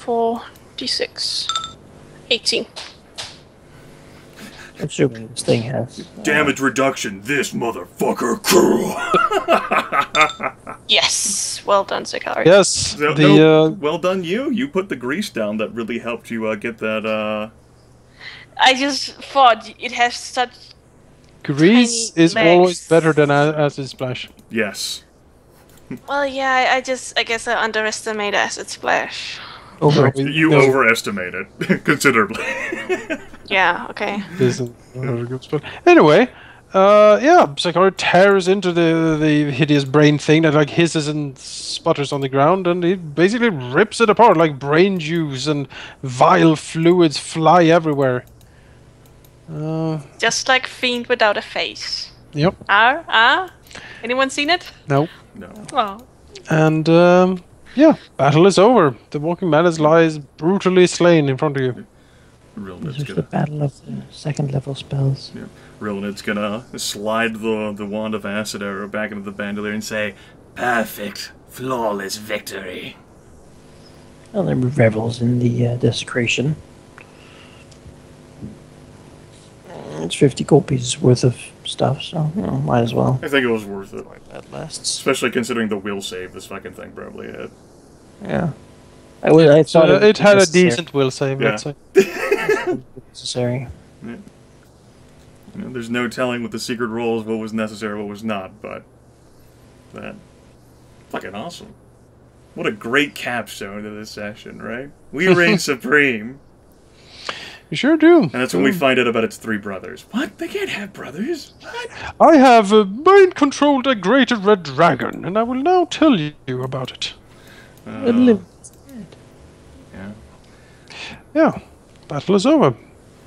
4d6. 18. Assuming this thing has... Damage reduction, this motherfucker cool. Yes! Well done, Zachary. Yes! Well done you. You put the grease down that really helped you get that... I just thought it has such... Grease is legs. always better than acid splash. Yes. Well, yeah, I guess I underestimate acid splash. You overestimate it considerably. Yeah, okay. This is not a good spell. Anyway, yeah, Zachary tears into the hideous brain thing that like hisses and sputters on the ground, and he basically rips it apart like brain juice and vile fluids fly everywhere. Just like Fiend without a face. Yep. Anyone seen it? No. No. Oh. And yeah, battle is over. The Walking Menace lies brutally slain in front of you. This is the battle of the second level spells. Yeah. Rilinid's gonna slide the wand of acid arrow back into the bandolier and say, "Perfect, flawless victory." Well, there revels in the desecration. It's 50 gold pieces worth of stuff, so might as well. I think it was worth it. That lasts. Especially considering the will save this fucking thing probably had. Yeah. I thought it had a decent will save, yeah. let's say. Necessary. Yeah. You know, there's no telling with the secret rolls what was necessary, what was not, but that fucking awesome. What a great capstone to this session, right? We reign supreme. You sure do. And that's when we find out about its 3 brothers. What? They can't have brothers? What? I have mind-controlled a great red dragon, and I will now tell you about it. Yeah. Yeah, battle is over.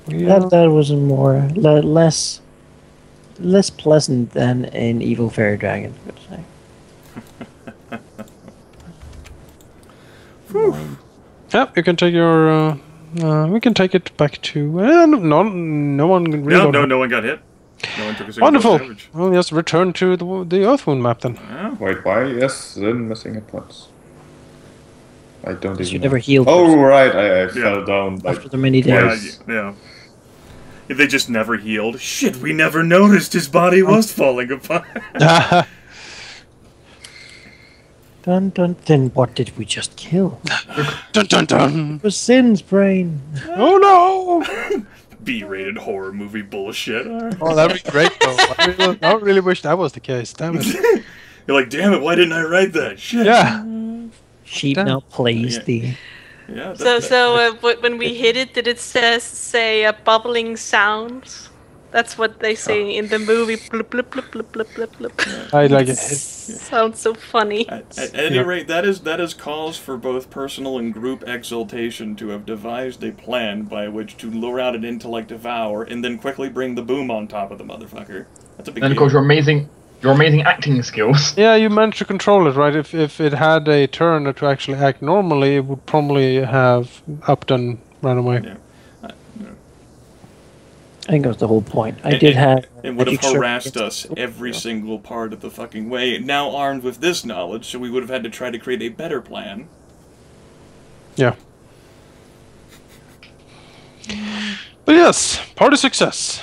That was a more less pleasant than an evil fairy dragon, I would say. Yeah, you can take your. We can take it back to. No one really. No one got hit. No one took a single Wonderful. damage. Well, just return to the Earthwound map then. Yeah. Wait, why? Yes, then missing hit points. I don't even. You never healed. Oh right, I fell down. Like, after the many days. Yeah. If they just never healed. Shit, we never noticed his body was falling apart. Dun dun. Then what did we just kill? Dun dun dun. It was Sin's brain. Oh no! B-rated horror movie bullshit. Oh, that'd be great though. I really wish that was the case. Damn it. You're like, damn it, why didn't I write that? Shit. Yeah. Sheep now plays the. Yeah. When we hit it, did it say bubbling sounds? That's what they say in the movie. Blip, blip, blip, blip, blip, blip, blip. I like it. Sounds so funny. At any rate, that is cause for both personal and group exultation to have devised a plan by which to lure out an intellect devour and then quickly bring the boom on top of the motherfucker. That's a big deal. And of course, your amazing acting skills. Yeah, you managed to control it, right? If it had a turn to actually act normally, it would probably have upped and run away. Yeah. I think that was the whole point. It would have harassed us every single part of the fucking way. Now armed with this knowledge, so we would have had to try to create a better plan. Yeah. But yes, party success.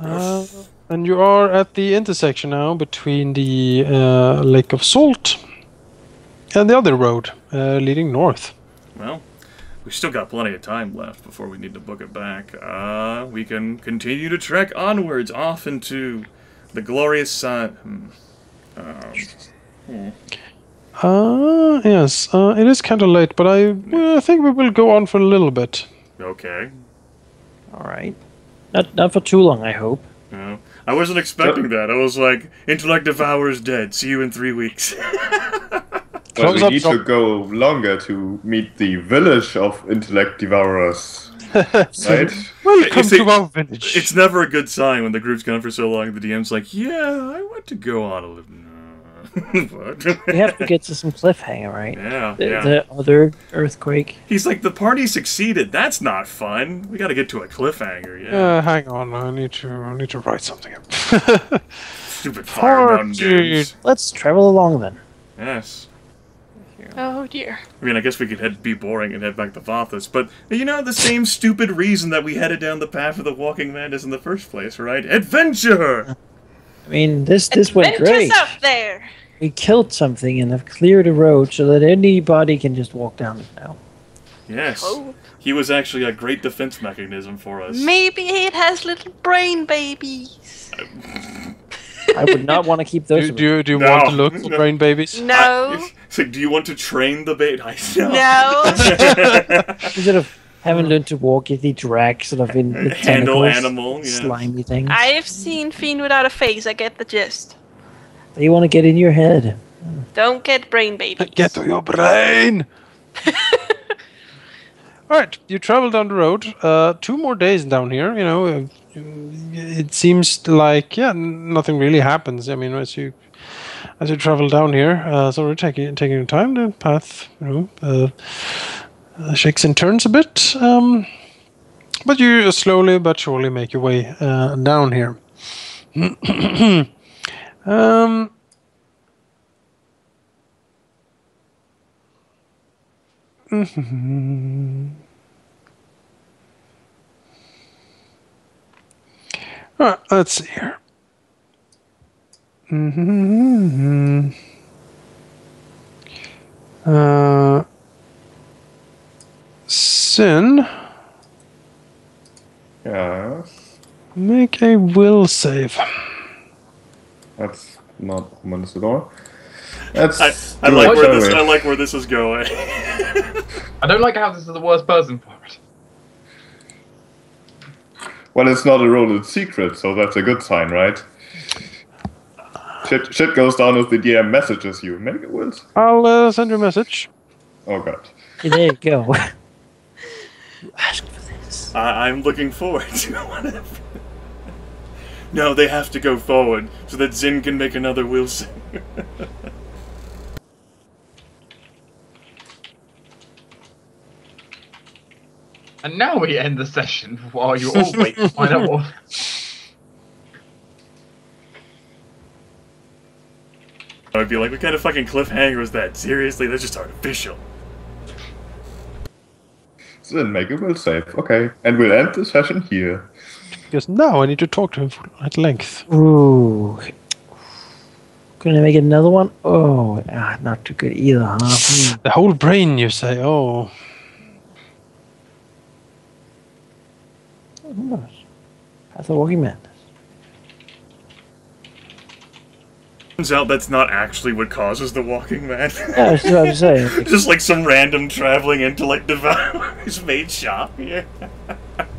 And you are at the intersection now between the Lake of Salt and the other road leading north. Well, we've still got plenty of time left before we need to book it back. We can continue to trek onwards off into the glorious sun. Yes, it is kind of late, but I think we will go on for a little bit. Okay. All right. Not for too long, I hope. No, I wasn't expecting that. I was like, Intellect Devour's dead. See you in 3 weeks. Well, we need to go longer to meet the village of Intellect Devourers. Right? Welcome to our village. It's never a good sign when the group's gone for so long. The DM's like, yeah, I want to go on a little. What? We have to get to some cliffhanger, right? Yeah, the other earthquake. He's like, the party succeeded. That's not fun. We got to get to a cliffhanger. Yeah. Hang on. I need to write something up. Stupid Fire Mountain dudes. Let's travel along then. Yes. Oh dear. I mean, I guess we could be boring and head back to Vathas, but you know, the same stupid reason that we headed down the path of the Walking Madness in the first place, right? Adventure! I mean, this went Adventures great. out there. We killed something and have cleared a road so that anybody can just walk down it now. Yes. Oh. He was actually a great defense mechanism for us. Maybe it has little brain babies. I would not want to keep those. Do you No. want to look for brain babies? No. So, do you want to train the bait? No. No. Instead of having learned to walk, you need to drag sort of in the Handle tentacles, animal, yeah. slimy things. I've seen Fiend without a face. I get the gist. You want to get in your head. Don't get brain babies. Get to your brain! Alright, you travel down the road. 2 more days down here, you know. It seems like, nothing really happens. I mean, as you travel down here, so we're taking your time. The path, you know, shakes and turns a bit. But you slowly but surely make your way down here. Alright, let's see here. Sin, Yes. make a will save. That's not ominous at all. That's I like where this is going. I don't like how this is the worst person for it. Well, it's not a roll in secret, so that's a good sign, right? Shit goes down as the DM messages you. Make it will. I'll send you a message. Oh god. There you go. You asked for this. I'm looking forward to whatever. No, they have to go forward so that Zin can make another will save. And now we end the session while you all wait to find out what. I would be like, what kind of fucking cliffhanger was that? Seriously, that's just artificial. So then make a will save. Okay. And we'll end the session here. Because now I need to talk to him at length. Ooh. Gonna make another one? Oh, not too good either, huh? The whole brain, you say? Oh. Who knows? Path of Walking Madness. Turns out that's not actually what causes the Walking Madness. Yeah, that's what I'm saying. Just like some random traveling intellect devourers made shop here.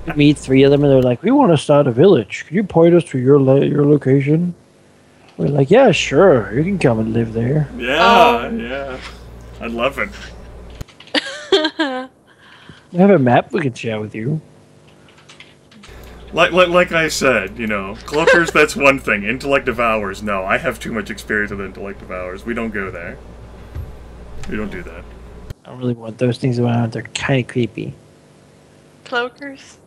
You meet 3 of them and they're like, we want to start a village. Can you point us to your location? We're like, yeah, sure. You can come and live there. Yeah, yeah. I love it. We have a map we can share with you. Like I said, you know, cloakers, that's one thing. Intellect devours, no. I have too much experience with intellect devours. We don't go there. We don't do that. I don't really want those things around. They're kind of creepy. Cloakers.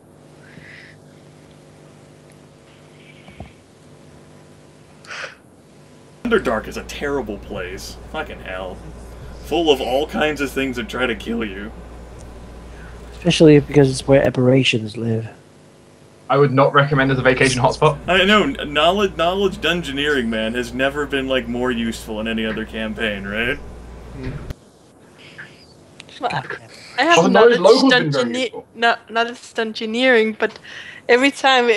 Underdark is a terrible place. Fucking hell. Full of all kinds of things that try to kill you. Especially because it's where aberrations live. I would not recommend as a vacation hotspot. I know, knowledge dungeoneering, man, has never been, like, more useful in any other campaign, right? Well, I have Oh, no, locals been very useful. not dungeoneering, but every time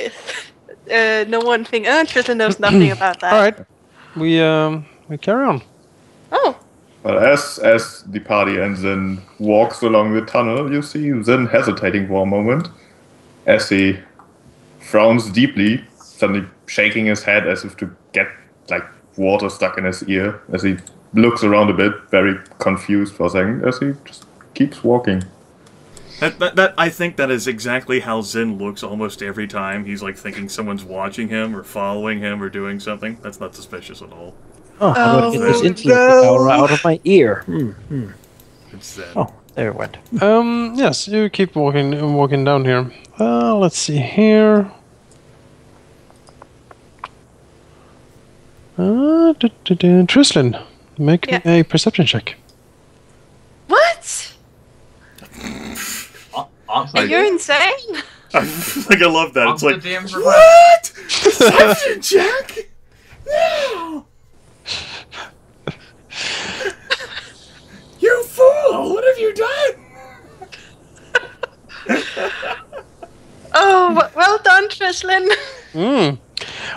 no one thinks, Tristan knows nothing about that. Alright. We carry on. Oh. But as the party and Zin walks along the tunnel, you see Zin hesitating for a moment as he frowns deeply, suddenly shaking his head as if to get like water stuck in his ear, as he looks around a bit, very confused for a second, as he just keeps walking. That I think that is exactly how Zin looks almost every time he's like thinking someone's watching him or following him or doing something. That's not suspicious at all. Oh, how do I get this intellect power out of my ear? It's Zen. Oh, there it went. Yes, you keep walking down here. Let's see here. Trislin, make me a perception check. Answer You're insane. I love that. It's like, DM request. what? Deception check? No! You fool! What have you done? Oh, well done, Trislin.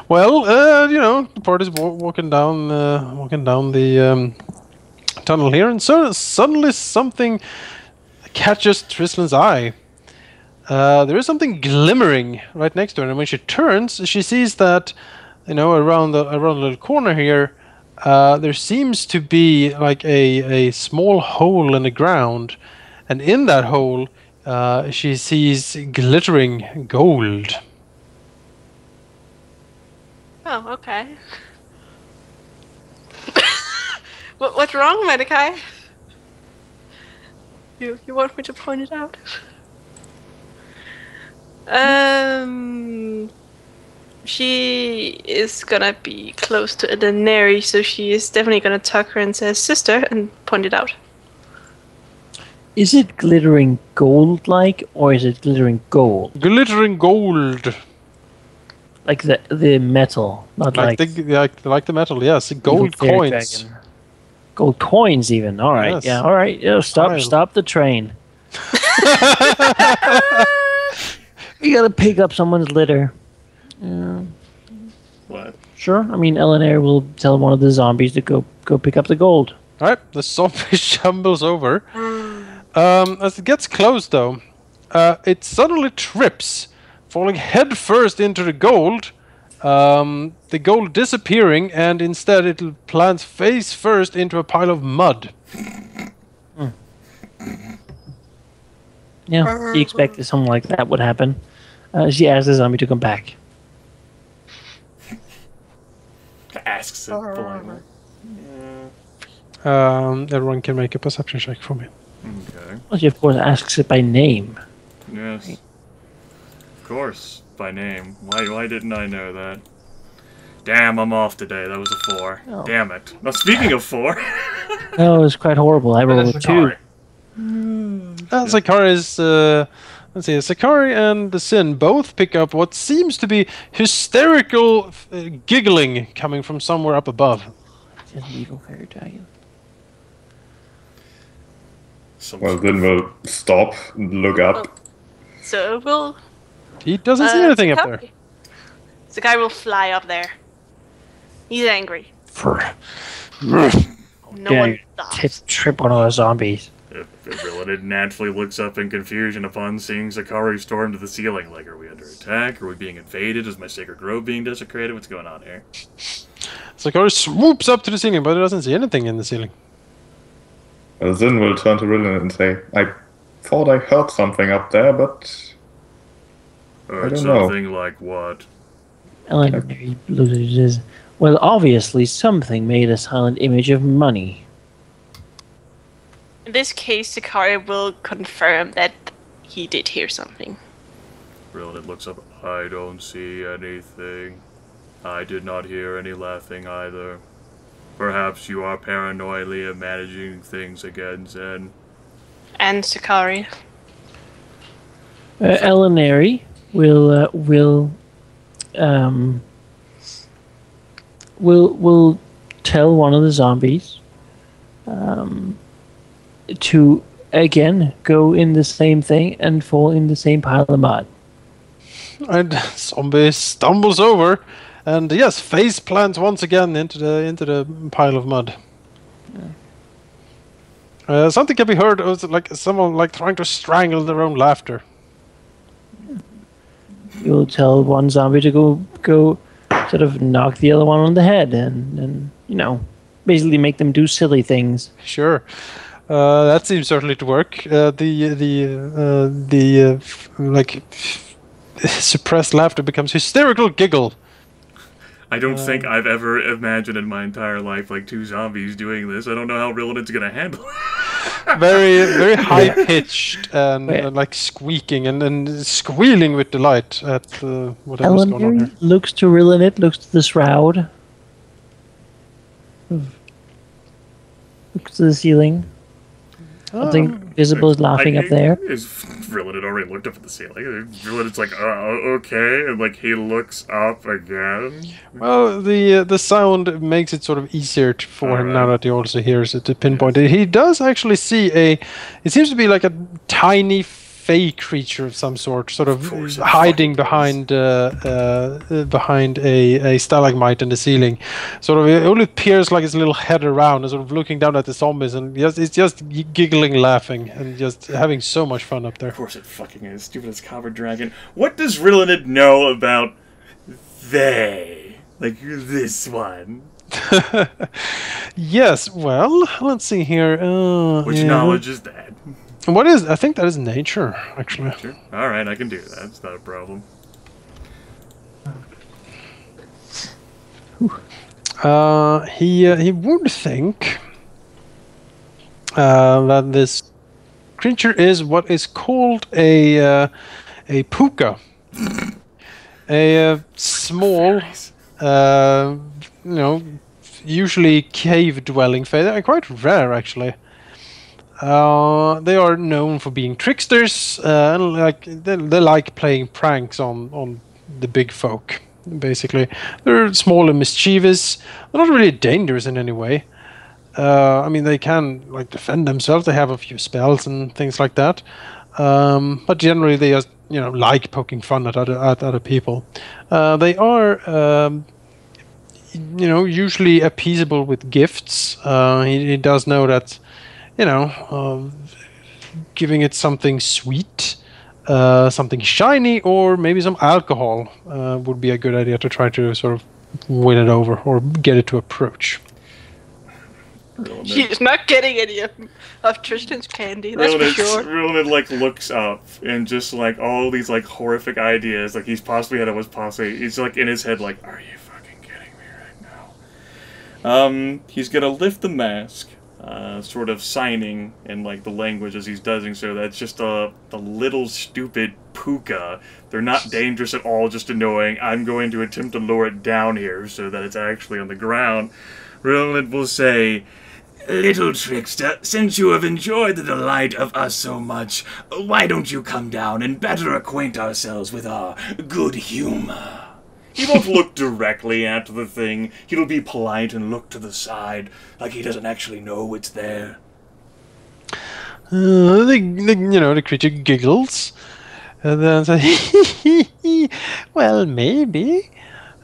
Well, the party's walking down the tunnel here, and so suddenly something catches Trislan's eye. There is something glimmering right next to her, and when she turns, she sees that, around the little corner here, there seems to be like a small hole in the ground, and in that hole, she sees glittering gold. Oh, okay. What's wrong, Mordecai? You want me to point it out? She is gonna be close to Edenary, so she is definitely gonna tuck her and say "sister" and point it out. Is it glittering gold-like, or is it glittering gold? Glittering gold. Like the metal, not like the metal, yes. Gold Fairy coins. Dragon. Gold coins, even. All right, Yes. yeah, all right. Stop the train. You gotta pick up someone's litter. Yeah. What? Sure. I mean, Eleanor will tell one of the zombies to go pick up the gold. Alright, the zombie shambles over. As it gets close, though, it suddenly trips, falling head first into the gold. The gold disappearing, and instead it plants face first into a pile of mud. Yeah, you expect something like that would happen. She asks the zombie to come back. Asks it politely. Everyone can make a perception check for me. Okay. Well, she of course asks it by name. Yes. Of course, by name. Why didn't I know that? Damn, I'm off today. That was a 4. Oh. Damn it. Now, speaking of 4... No, it was quite horrible. I rolled a 2. Sakari's, let's see, Sakari and the Sin both pick up what seems to be hysterical giggling coming from somewhere up above. It's an evil fairy dragon. Well, then we'll stop and look up. So we'll. He doesn't see anything up there. The guy will fly up there. He's angry. No one does. Trip one of those zombies. If Rilinid naturally looks up in confusion upon seeing Sakari storm to the ceiling. Like, are we under attack? Are we being invaded? Is my sacred grove being desecrated? What's going on here? Sakari swoops up to the ceiling, but he doesn't see anything in the ceiling. Well, then we'll turn to Rilinid and say, I thought I heard something up there, but I don't know. Something like what? Eleanor looks at it and says, well, obviously something made a silent image of money. In this case, Sakari will confirm that he did hear something. Rilinid looks up. I don't see anything. I did not hear any laughing either. Perhaps you are paranoidly imagining things again, Zen. And Sakari. Elinari will tell one of the zombies to again go in the same thing and fall in the same pile of mud. And zombie stumbles over, and yes, face plants once again into the pile of mud. Something can be heard, like someone like trying to strangle their own laughter. You'll tell one zombie to go sort of knock the other one on the head and basically make them do silly things. Sure, that seems certainly to work. Like suppressed laughter becomes hysterical giggle. I don't think I've ever imagined in my entire life like 2 zombies doing this. I don't know how Rilinid's gonna handle it. Very, very high pitched and like squeaking and squealing with delight at whatever's going on here. Looks to Rilinid, looks to the shroud. Looks to the ceiling. Something visible is laughing up there. Rilinid already looked up at the ceiling. Rilinid's like, okay, and like he looks up again. Well, the sound makes it sort of easier for him now that he also hears it to pinpoint it. He does actually see it seems to be like a tiny fey creature of some sort hiding behind a stalagmite in the ceiling. Sort of, it only appears like its little head around and sort of looking down at the zombies, and it's just giggling, laughing, and just having so much fun up there. Of course it fucking is. Stupid as covered dragon. What does Rilinid know about they? Like this one? Yes, well, let's see here. Which knowledge is that? What is? I think that is nature, actually. Sure. All right, I can do that. It's not a problem. He would think that this creature is what is called a puka, a small, usually cave-dwelling fae. They're quite rare, actually. They are known for being tricksters, and they like playing pranks on the big folk. Basically, they're small and mischievous. They're not really dangerous in any way. I mean, they can defend themselves. They have a few spells and things like that. But generally, they just like poking fun at other people. They are usually appeasable with gifts. He does know that. Giving it something sweet, something shiny, or maybe some alcohol would be a good idea to try to sort of win it over or get it to approach. He's not getting any of Tristan's candy, that's for sure. Rilinid looks up and just all these horrific ideas he's possibly had of what's possibly. He's in his head are you fucking kidding me right now? He's gonna lift the mask. Sort of signing in the language as he's doing so. That's just a little stupid puka. They're not dangerous at all, just annoying. I'm going to attempt to lower it down here so that it's actually on the ground. Rilinid will say, "Little trickster, since you have enjoyed the delight of us so much, why don't you come down and better acquaint ourselves with our good humor?" He won't look directly at the thing. He'll be polite and look to the side, like he doesn't actually know it's there. The creature giggles, and then says, "Well, maybe.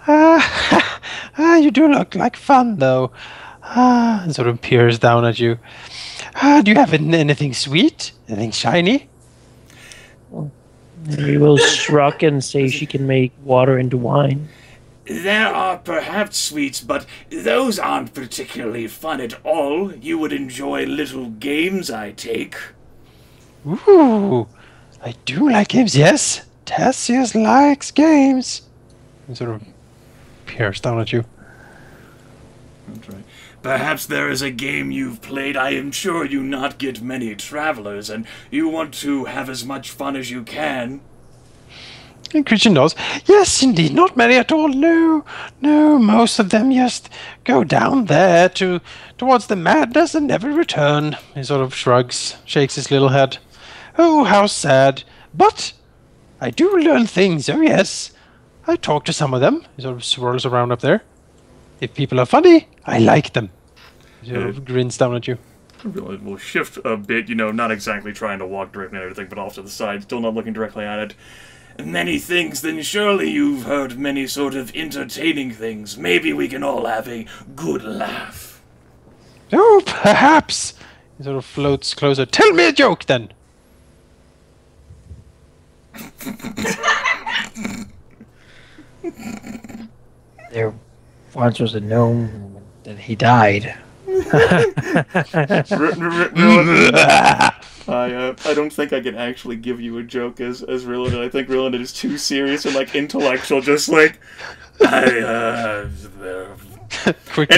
You do look like fun, though." And sort of peers down at you. Do you have anything sweet? Anything shiny? We will shrug and say she can make water into wine. There are perhaps sweets, but those aren't particularly fun at all. You would enjoy little games, I take. Ooh, I do like games, yes. Tassius likes games. And sort of peers down at you. That's right. Perhaps there is a game you've played. I am sure you not get many travelers, and you want to have as much fun as you can. And Christian does. Yes, indeed, not many at all. No, most of them just go down there towards the madness and never return. He sort of shrugs, shakes his little head. Oh, how sad. But I do learn things, oh yes. I talk to some of them. He sort of swirls around up there. If people are funny, I like them. He sort of grins down at you. We'll shift a bit, not exactly trying to walk directly at everything, but off to the side, still not looking directly at it. Many things, then surely you've heard many sort of entertaining things. Maybe we can all have a good laugh. Oh, perhaps. He sort of floats closer. Tell me a joke, then. There once was a gnome, then he died. I don't think I can actually give you a joke as Rilinid. I think Rilinid is too serious and intellectual, just Quickly,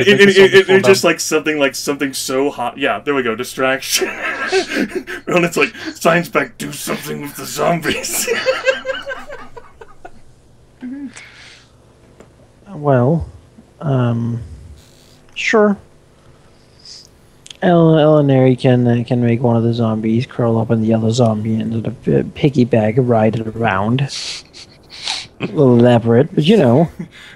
it's just something so hot. Yeah, there we go, distraction. Rilinid's science back, do something with the zombies. Well, sure. Elinary can make one of the zombies curl up on the other zombie and sort of piggyback ride it around. A little elaborate, but you know.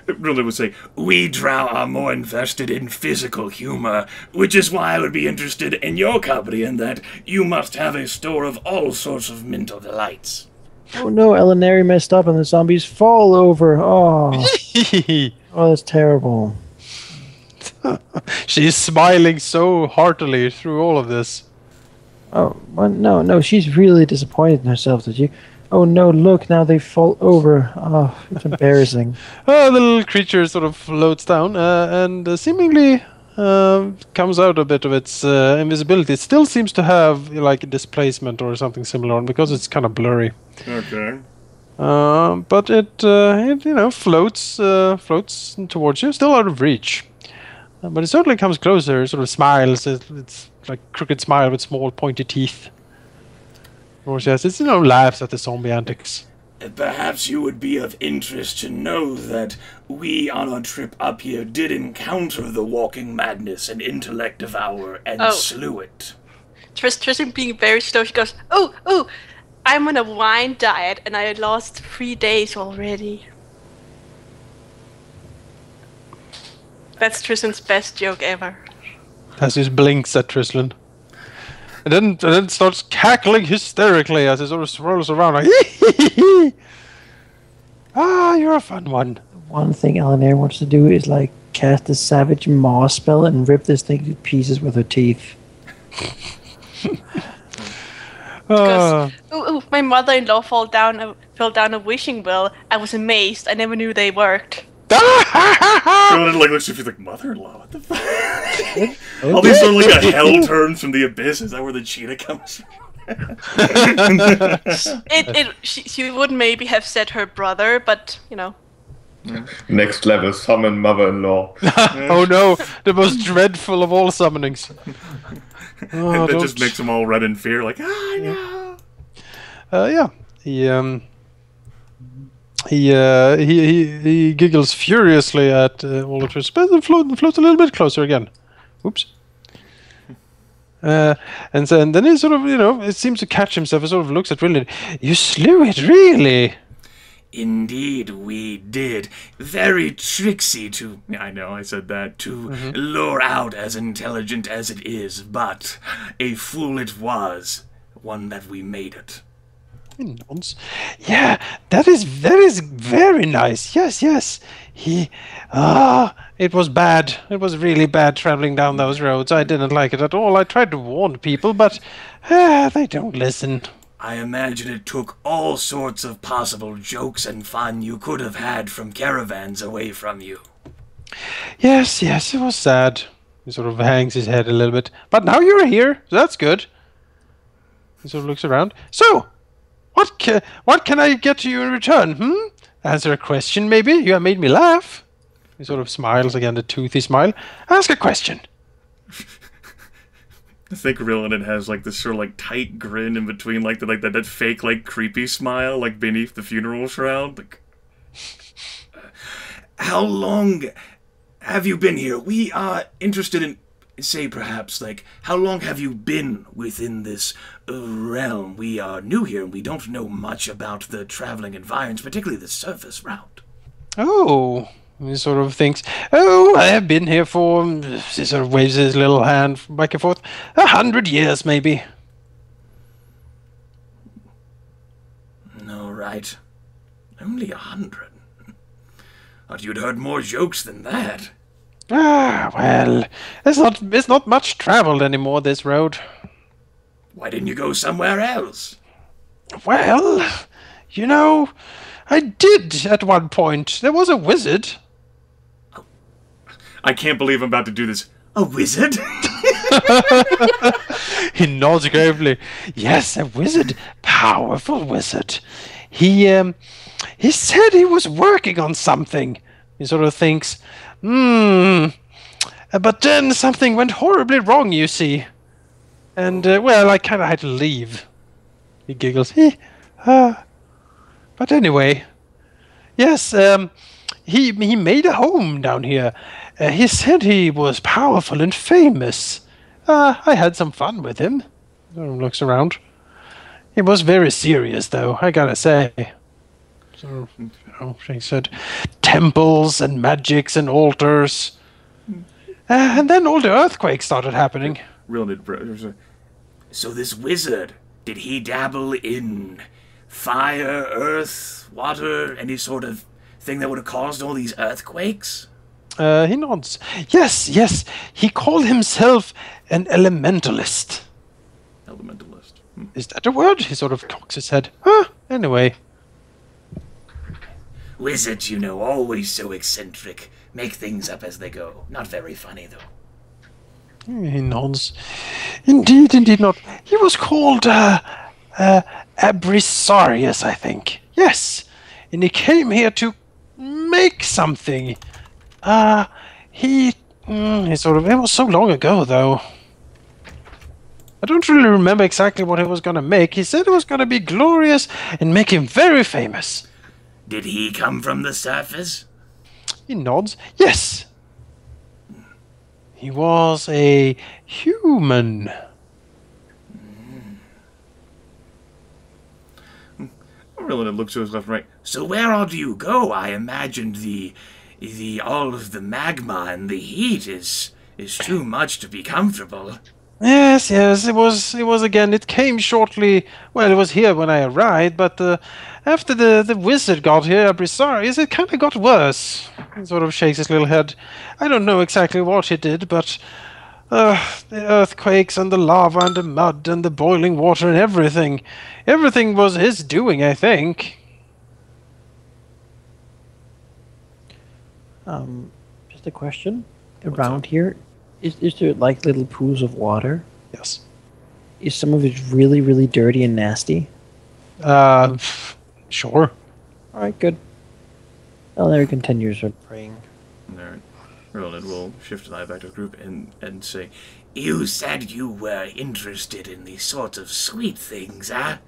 It really would say, we drow are more invested in physical humor, which is why I would be interested in your company in that you must have a store of all sorts of mental delights. Oh no, Elinary messed up and the zombies fall over. Oh, oh, that's terrible. She's smiling so heartily through all of this. Oh, well, no, she's really disappointed in herself that you... Oh no, look, now they fall over. Oh, it's embarrassing. The little creature sort of floats down and seemingly comes out a bit of its invisibility. It still seems to have like a displacement or something similar on because it's kind of blurry. Okay. But it you know floats towards you, still out of reach. But it certainly comes closer. It sort of smiles. It's like crooked smile with small pointy teeth. Or yes, it's laughs at the zombie antics. Perhaps you would be of interest to know that we on our trip up here did encounter the walking madness and intellect devourer and slew it. Tristan being very slow, she goes, oh, I'm on a wine diet and I lost 3 days already. That's Tristan's best joke ever. As he blinks at Tristan. And then starts cackling hysterically as he sort of swirls around like, ah, you're a fun one. One thing Elinary wants to do is like cast a savage maw spell and rip this thing to pieces with her teeth. Because, my mother-in-law fell down a wishing well. I was amazed. I never knew they worked. Looks at you like, mother-in-law, what the fuck? All these sort of like a hell turns from the abyss. Is that where the cheetah comes from? She would maybe have said her brother, but you know. Next level, summon mother-in-law. Oh no, the most dreadful of all summonings. And that just makes them all run in fear, like, no. Yeah, he giggles furiously at all of his, but floats a little bit closer again. Oops. And then he sort of, it seems to catch himself and sort of looks at Rilinid. You slew it, really? Indeed, we did. Very tricksy to, I know I said that, to lure out as intelligent as it is, but a fool it was, one that we made it. Nonsense. Yeah, that is very nice. Yes. It was bad. It was really bad traveling down those roads. I didn't like it at all. I tried to warn people, but they don't listen. I imagine it took all sorts of possible jokes and fun you could have had from caravans away from you. Yes, it was sad. He sort of hangs his head a little bit. But now you're here, so that's good. He sort of looks around. So, what can I get to you in return, Answer a question, maybe? You have made me laugh. He sort of smiles again, the toothy smile. Ask a question. I think Rilinid has like this sort of like tight grin in between like that fake like creepy smile like beneath the funeral shroud. Like, how long have you been here? We are interested in, say perhaps like, how long have you been within this realm? We are new here and we don't know much about the traveling environs, particularly the surface route. Oh. He sort of thinks, I have been here for, he sort of waves his little hand back and forth, 100 years maybe. No, right. Only 100. Thought you'd heard more jokes than that. Well, it's not much traveled anymore, this road. Why didn't you go somewhere else? Well, I did at one point. There was a wizard. I can't believe I'm about to do this. A wizard? He nods gravely. Yes, a wizard. Powerful wizard. He said he was working on something. He sort of thinks, but then something went horribly wrong, you see. And, well, I kind of had to leave. He giggles. But anyway, yes, he made a home down here. He said he was powerful and famous. I had some fun with him. Looks around. He was very serious, though, I gotta say. So, she said, temples and magics and altars. And then all the earthquakes started happening. Rilinid. So this wizard, did he dabble in fire, earth, water, any sort of thing that would have caused all these earthquakes? He nods. Yes. He called himself an elementalist. Elementalist. Is that a word? He sort of cocks his head. Anyway. Wizards, you know, always so eccentric. Make things up as they go. Not very funny, though. He nods. Indeed not. He was called, Abrisarius, I think. Yes. And he came here to make something. It was so long ago, though. I don't really remember exactly what he was gonna make. He said it was gonna be glorious and make him very famous. Did he come from the surface? He nods. Yes. He was a human. Rilinid looks to his left and right. So where all do you go? I imagined the all of the magma and the heat is too much to be comfortable. Yes, it was again. It came shortly. Well, it was here when I arrived, but after the wizard got here, Abrisarius, it kind of got worse. He sort of shakes his little head. I don't know exactly what he did, but the earthquakes and the lava and the mud and the boiling water and everything was his doing, I think. Just a question. Around here, is there like little pools of water? Yes. Is some of it really, really dirty and nasty? Sure. Alright, good. Larry continues her praying. Alright. Rilinid will shift an eye back to the group and say, You said you were interested in these sorts of sweet things, huh?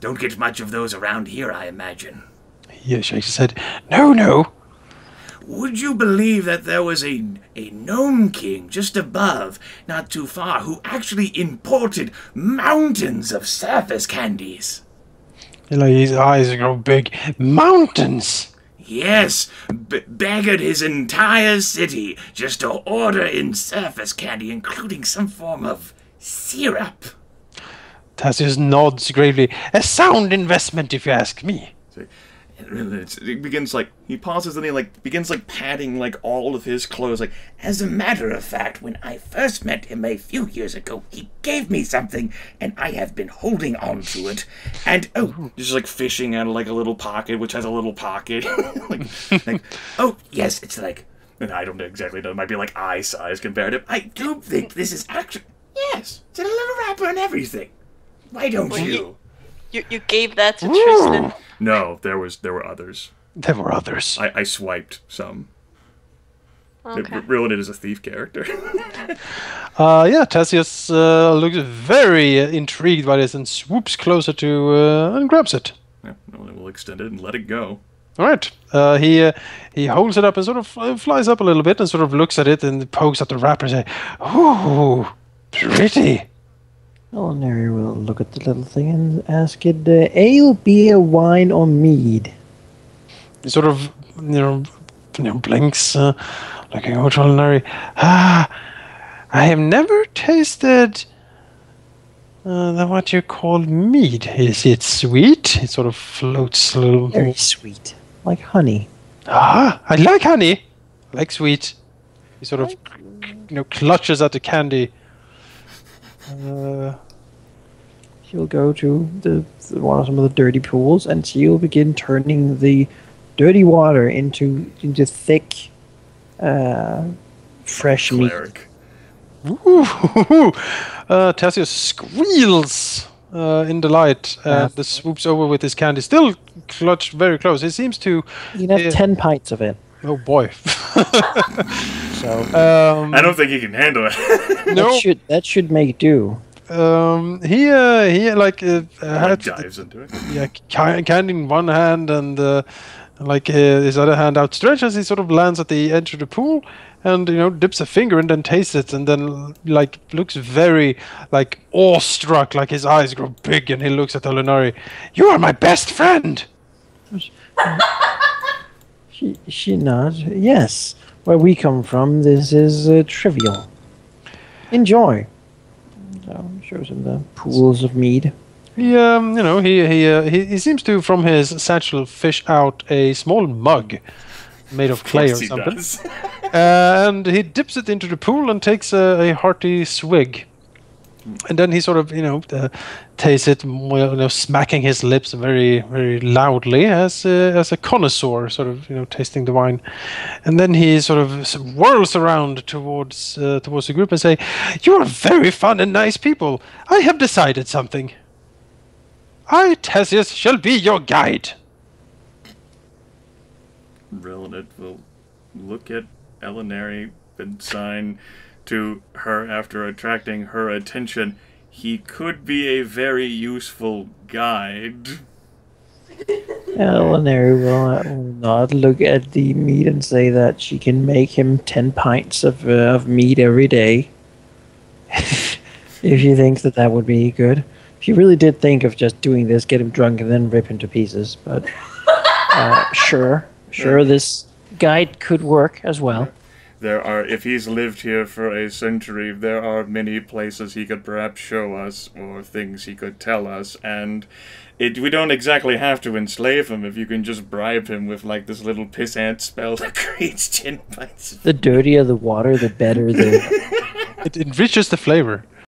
Don't get much of those around here, I imagine. He shakes his head. No. Would you believe that there was a gnome king just above, not too far, who actually imported mountains of surface candies? His eyes grow big. Mountains! Yes, beggared his entire city just to order in surface candy, including some form of syrup. Tassius nods gravely. A sound investment, if you ask me. it begins he pauses and he begins patting all of his clothes As a matter of fact, when I first met him a few years ago, he gave me something, and I have been holding on to it. And just fishing out of a little pocket which has a little pocket. Oh yes, it's and I don't exactly know, it might be eye size compared to I do think this is actually yes, it's in a little wrapper and everything. Why don't you? You gave that to Tristan. No, there were others. There were others. I swiped some. Okay. Rilinid is a thief character. Tassius looks very intrigued by this and swoops closer to and grabs it. Yeah, we'll extend it and let it go. All right. He holds it up and sort of flies up a little bit and sort of looks at it and pokes at the wrapper and say, "Ooh, pretty." Larry will look at the little thing and ask it, ale, beer, wine, or mead? He sort of, blinks, looking over to Larry. I have never tasted what you call mead. Is it sweet? It sort of floats a little. Very sweet, like honey. I like honey. I like sweet. He sort of, clutches at the candy. She'll go to one of some of the dirty pools, and she'll begin turning the dirty water into thick, fresh meat. Cleric. Tassius squeals in delight and swoops over with his candy, still clutched very close. It seems to. You can have 10 pints of it. Oh boy! So I don't think he can handle it. No, that should make do. He dives into it. Yeah, candy in one hand and like his other hand outstretched as he sort of lands at the edge of the pool, and dips a finger and then tastes it, and then like looks very like awestruck, like his eyes grow big, and he looks at Elinari. You are my best friend. She nods. Yes, where we come from, this is trivial. Enjoy. So shows him the pools of mead. He seems to, from his satchel, fish out a small mug made of clay or He something. does. And he dips it into the pool and takes a hearty swig. And then he sort of, tastes it, smacking his lips very, very loudly as a connoisseur, sort of, tasting the wine. And then he sort of whirls around towards the group and say, "You are very fun and nice people. I have decided something. I, Theseus, shall be your guide." Rilinid will look at Elinari and sign to her after attracting her attention. He could be a very useful guide. Elinari will not look at the mead and say that she can make him 10 pints of mead every day. If she thinks that would be good. She really did think of just doing this, get him drunk, and then rip him to pieces. But sure, this guide could work as well. If he's lived here for a century, there are many places he could perhaps show us, or things he could tell us, and we don't exactly have to enslave him if you can just bribe him with, like, this little pissant spell that creates 10 pints. The dirtier the water, the better the... It enriches the flavor.